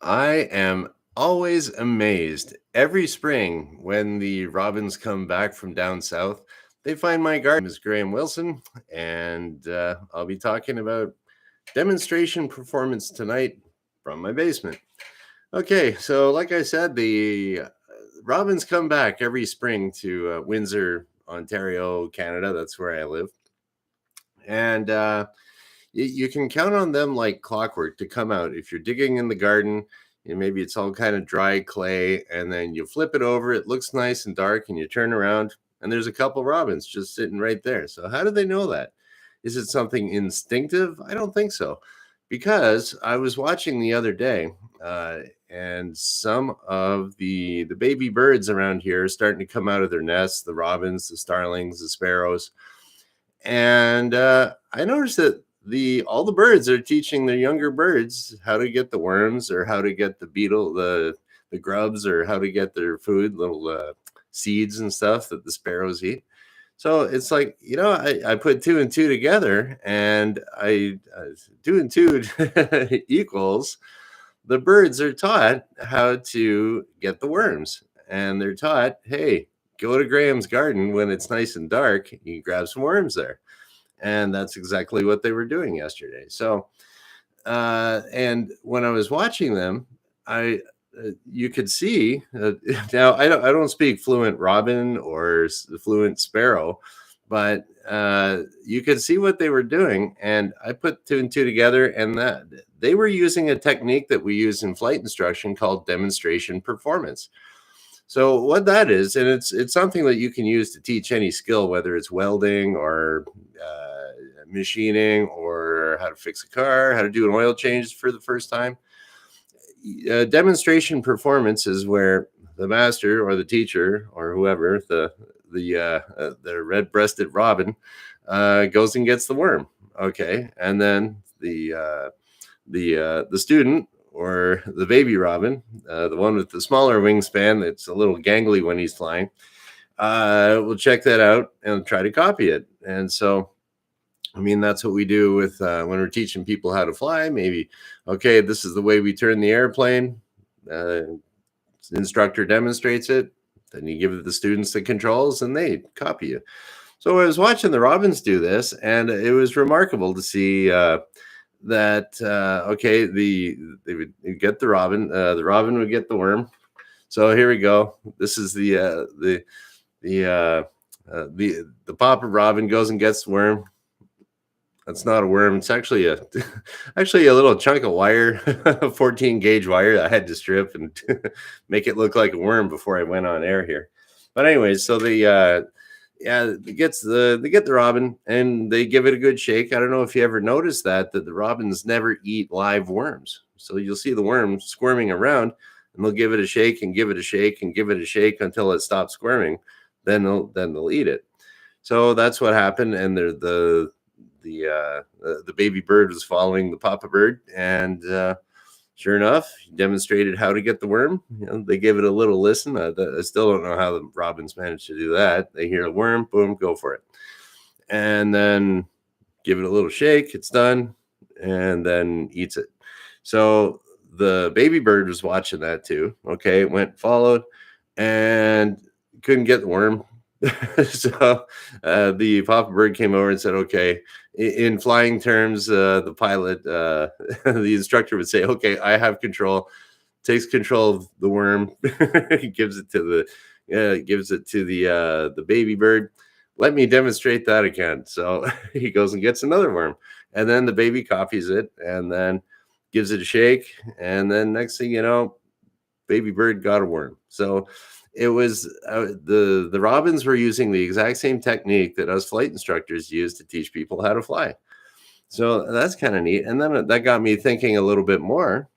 I am always amazed every spring when the robins come back from down south. They find my garden. My name is Graham Wilson, and I'll be talking about demonstration performance tonight from my basement. Okay, so like I said, the robins come back every spring to Windsor, Ontario, Canada. That's where I live. And you can count on them like clockwork to come out. If you're digging in the garden and maybe it's all kind of dry clay, and then you flip it over, it looks nice and dark, and you turn around and there's a couple robins just sitting right there. So how do they know that? Is it something instinctive? I don't think so, because I was watching the other day, uh, and some of the baby birds around here are starting to come out of their nests, the robins, the starlings, the sparrows. And I noticed that the all the birds are teaching their younger birds how to get the worms, or how to get the beetle, the grubs, or how to get their food, little seeds and stuff that the sparrows eat. So it's like, I put two and two together, and I two and two equals the birds are taught how to get the worms, and they're taught, hey, go to Graham's garden when it's nice and dark, you can grab some worms there. And that's exactly what they were doing yesterday. So and when I was watching them, I you could see now I don't speak fluent robin or fluent sparrow, but you could see what they were doing, and I put two and two together, and that they were using a technique that we use in flight instruction called demonstration performance. So what that is, and it's something that you can use to teach any skill, whether it's welding or machining, or how to fix a car, how to do an oil change for the first time. Demonstration performance is where the master or the teacher or whoever, the red-breasted robin, goes and gets the worm. Okay, and then the student, or the baby robin, the one with the smaller wingspan that's a little gangly when he's flying, will check that out and try to copy it. And so, I mean, that's what we do with when we're teaching people how to fly. Maybe, okay, this is the way we turn the airplane. The instructor demonstrates it. Then you give the students the controls, and they copy you. So I was watching the robins do this, and it was remarkable to see that. Okay, they would get the robin would get the worm. So here we go. This is the papa robin goes and gets the worm. That's not a worm. It's actually a actually a little chunk of wire, 14 gauge wire that I had to strip and make it look like a worm before I went on air here. But anyways, so they get the robin, and they give it a good shake. I don't know if you ever noticed that the robins never eat live worms. So you'll see the worm squirming around, and they'll give it a shake and give it a shake and give it a shake until it stops squirming. Then they'll eat it. So that's what happened, and the baby bird was following the papa bird, and sure enough, he demonstrated how to get the worm. They gave it a little listen. I still don't know how the robins managed to do that. They hear a worm, boom, go for it, and then give it a little shake. It's done, and then eats it. So the baby bird was watching that too. Okay, went, followed, and couldn't get the worm. So the papa bird came over and said, okay, in flying terms, the pilot, the instructor would say, okay, I have control, takes control of the worm, gives it to the baby bird. Let me demonstrate that again. So he goes and gets another worm, and then the baby copies it, and then gives it a shake, and then next thing you know, baby bird got a worm. So it was the robins were using the exact same technique that us flight instructors use to teach people how to fly. So that's kind of neat. And then that got me thinking a little bit more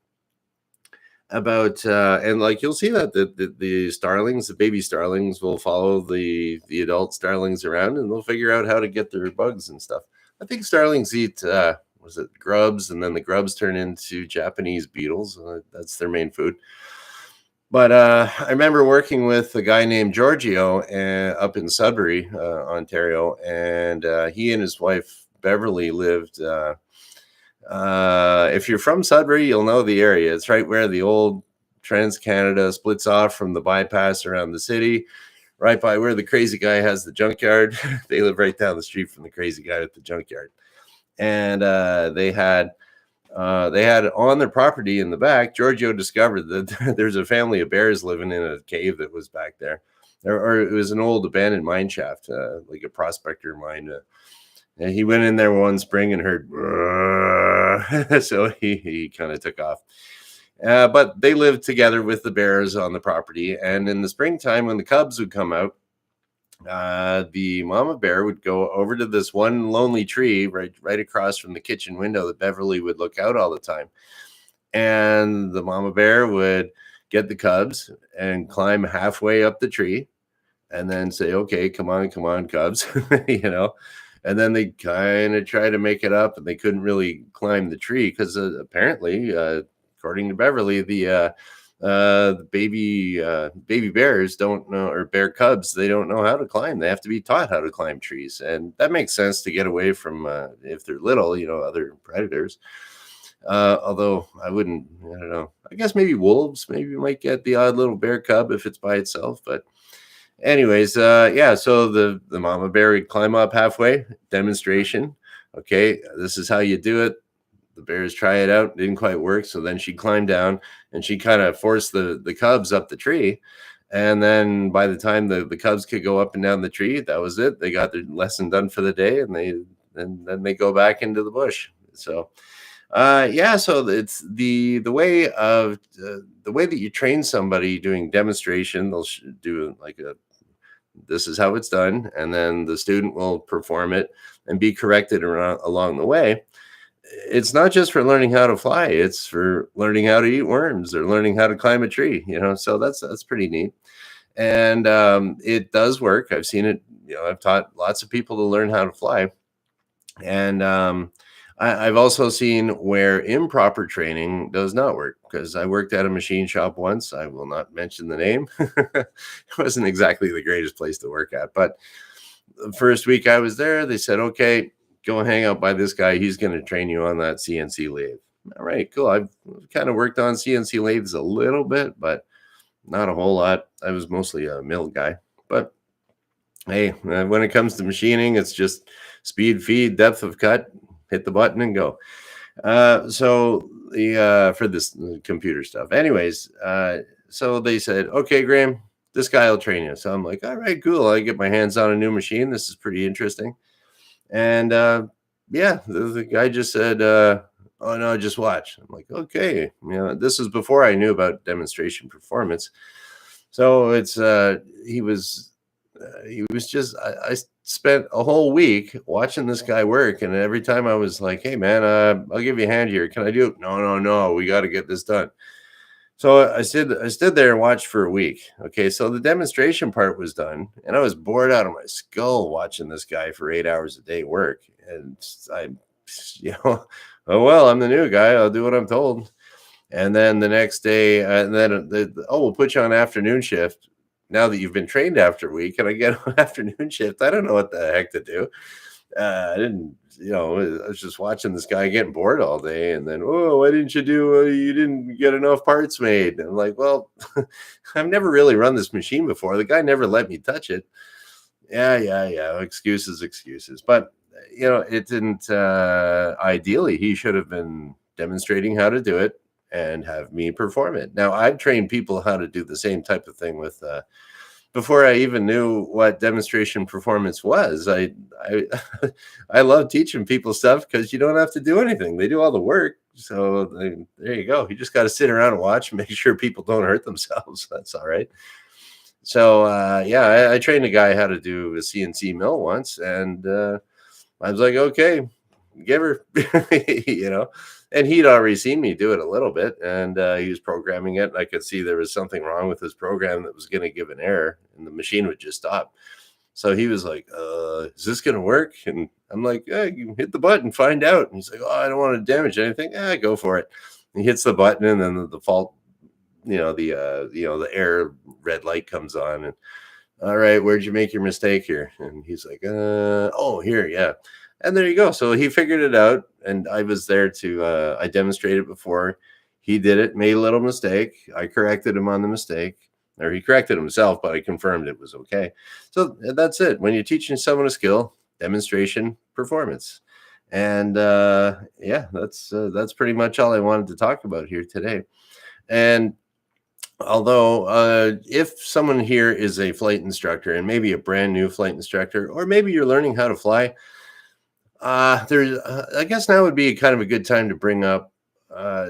about and like you'll see that the starlings, the baby starlings, will follow the adult starlings around, and they'll figure out how to get their bugs and stuff. I think starlings eat was it grubs, and then the grubs turn into Japanese beetles. That's their main food. But I remember working with a guy named Giorgio up in Sudbury, Ontario, and he and his wife Beverly lived If you're from Sudbury, you'll know the area. It's right where the old Trans Canada splits off from the bypass around the city, right by where the crazy guy has the junkyard. They live right down the street from the crazy guy with the junkyard. And they had on their property in the back. Giorgio discovered that there's a family of bears living in a cave that was back there. Or it was an old abandoned mine shaft, like a prospector mine. And he went in there one spring and heard, so he kind of took off. But they lived together with the bears on the property. And in the springtime, when the cubs would come out, the mama bear would go over to this one lonely tree right across from the kitchen window that Beverly would look out all the time. And the mama bear would get the cubs and climb halfway up the tree and then say, okay, come on, cubs, and then they kind of try to make it up, and they couldn't really climb the tree because apparently, according to Beverly, the baby bears don't know, or bear cubs, they don't know how to climb. They have to be taught how to climb trees, and that makes sense to get away from, if they're little, other predators. Although I don't know. I guess maybe wolves maybe might get the odd little bear cub if it's by itself, but anyways, yeah, so the mama bear would climb up halfway, demonstration. Okay, this is how you do it. The bears try it out, didn't quite work, so then she climbed down and she kind of forced the cubs up the tree. And then by the time the cubs could go up and down the tree, that was it. They got their lesson done for the day, and then they go back into the bush. So yeah, so it's the way that you train somebody doing demonstration. They'll do like this is how it's done, and then the student will perform it and be corrected along the way. It's not just for learning how to fly, it's for learning how to eat worms or learning how to climb a tree, so that's pretty neat. And it does work. I've seen it. I've taught lots of people to learn how to fly. And I've also seen where improper training does not work, because I worked at a machine shop once. I will not mention the name. It wasn't exactly the greatest place to work at, but the first week I was there, they said, okay, go hang out by this guy. He's going to train you on that CNC lathe. All right, cool. I've kind of worked on CNC lathes a little bit, but not a whole lot. I was mostly a mill guy. But hey, when it comes to machining, it's just speed, feed, depth of cut, hit the button and go. So the for this computer stuff. Anyways, so they said, okay, Graham, this guy will train you. So I'm like, all right, cool. I get my hands on a new machine. This is pretty interesting. And yeah, the guy just said, oh no, just watch. I'm like, okay. This is before I knew about demonstration performance. So it's he was just I spent a whole week watching this guy work, and every time I was like, hey man, I'll give you a hand here. Can I do it? No, we got to get this done. So I stood there and watched for a week. Okay, so the demonstration part was done, and I was bored out of my skull watching this guy for 8 hours a day work. And oh well, I'm the new guy. I'll do what I'm told. And then the next day, and then we'll put you on afternoon shift. Now that you've been trained after a week, and I get on afternoon shift, I don't know what the heck to do. I didn't, I was just watching this guy getting bored all day. And then, oh, why didn't you do, you didn't get enough parts made? And I'm like, well, I've never really run this machine before. The guy never let me touch it. Yeah. Excuses. But, it didn't, ideally, he should have been demonstrating how to do it and have me perform it. Now, I've trained people how to do the same type of thing with, before I even knew what demonstration performance was. I I love teaching people stuff because you don't have to do anything. They do all the work. So there you go. You just got to sit around and watch and make sure people don't hurt themselves. That's all right. So yeah, I trained a guy how to do a CNC mill once, and I was like, okay, give her, and he'd already seen me do it a little bit, and he was programming it. And I could see there was something wrong with his program that was going to give an error, and the machine would just stop. So he was like, is this going to work? And I'm like, yeah, you can hit the button, find out. And he's like, oh, I don't want to damage anything. Go for it. And he hits the button, and then the default, the error red light comes on. And all right, where'd you make your mistake here? And he's like, oh, here, yeah. And there you go. So he figured it out, and I was there to I demonstrated before. He did it, made a little mistake. I corrected him on the mistake, or he corrected himself, but I confirmed it was okay. So that's it. When you're teaching someone a skill, demonstration, performance, and yeah, that's pretty much all I wanted to talk about here today. And although, if someone here is a flight instructor and maybe a brand new flight instructor, or maybe you're learning how to fly, I guess now would be kind of a good time to bring up uh,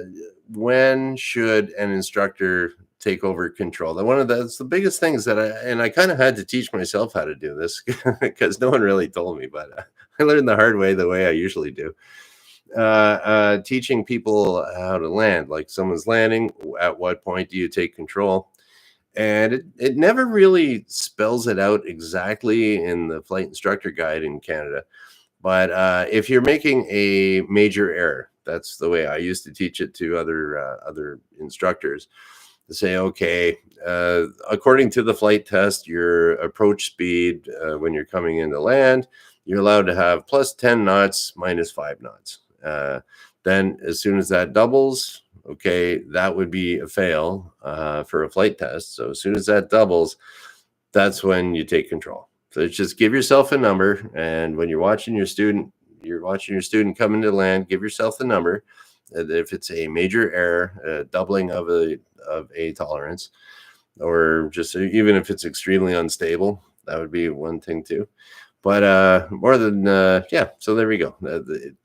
when should an instructor take over control? That one of that's the biggest things that I kind of had to teach myself how to do this because no one really told me, but I learned the hard way, the way I usually do. Teaching people how to land, like someone's landing, at what point do you take control? And it never really spells it out exactly in the flight instructor guide in Canada. But if you're making a major error, that's the way I used to teach it to other instructors. To say, okay, according to the flight test, your approach speed when you're coming into land, you're allowed to have plus 10 knots, minus 5 knots. Then, as soon as that doubles, okay, that would be a fail for a flight test. So, as soon as that doubles, that's when you take control. So it's just give yourself a number, and when you're watching your student come into land, give yourself the number. If it's a major error, a doubling of a tolerance, or just even if it's extremely unstable, that would be one thing too. But more than yeah, so there we go.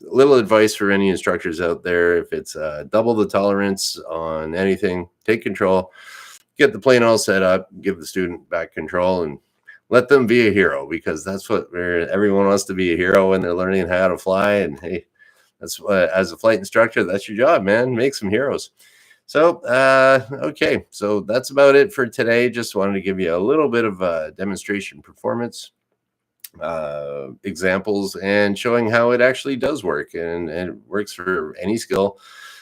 Little advice for any instructors out there: if it's double the tolerance on anything, take control, get the plane all set up, give the student back control, and let them be a hero, because that's what everyone wants to be, a hero when they're learning how to fly. And hey, that's what, as a flight instructor, that's your job, man. Make some heroes. So, okay, so that's about it for today. Just wanted to give you a little bit of demonstration performance examples and showing how it actually does work, and it works for any skill,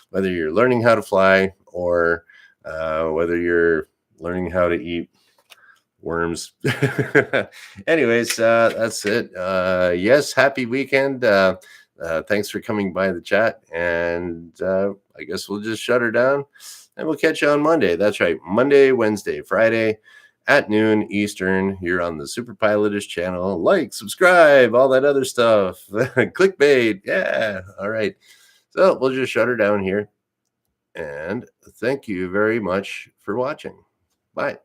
whether you're learning how to fly or whether you're learning how to eat worms. Anyways, that's it. Yes, happy weekend. Thanks for coming by the chat, and I guess we'll just shut her down, and we'll catch you on Monday. That's right, Monday, Wednesday, Friday at noon Eastern. You're on the Superpilotish channel. Like, subscribe, all that other stuff. Clickbait, yeah. All right, so we'll just shut her down here, and thank you very much for watching. Bye.